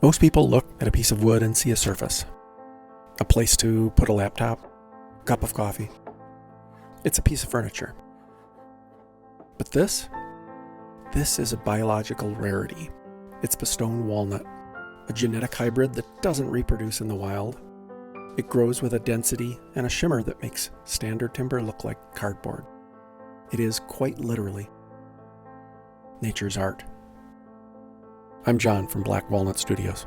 Most people look at a piece of wood and see a surface, a place to put a laptop, a cup of coffee. It's a piece of furniture. But this is a biological rarity. It's the stone walnut, a genetic hybrid that doesn't reproduce in the wild. It grows with a density and a shimmer that makes standard timber look like cardboard. It is quite literally nature's art. I'm John from Black Walnut Studios.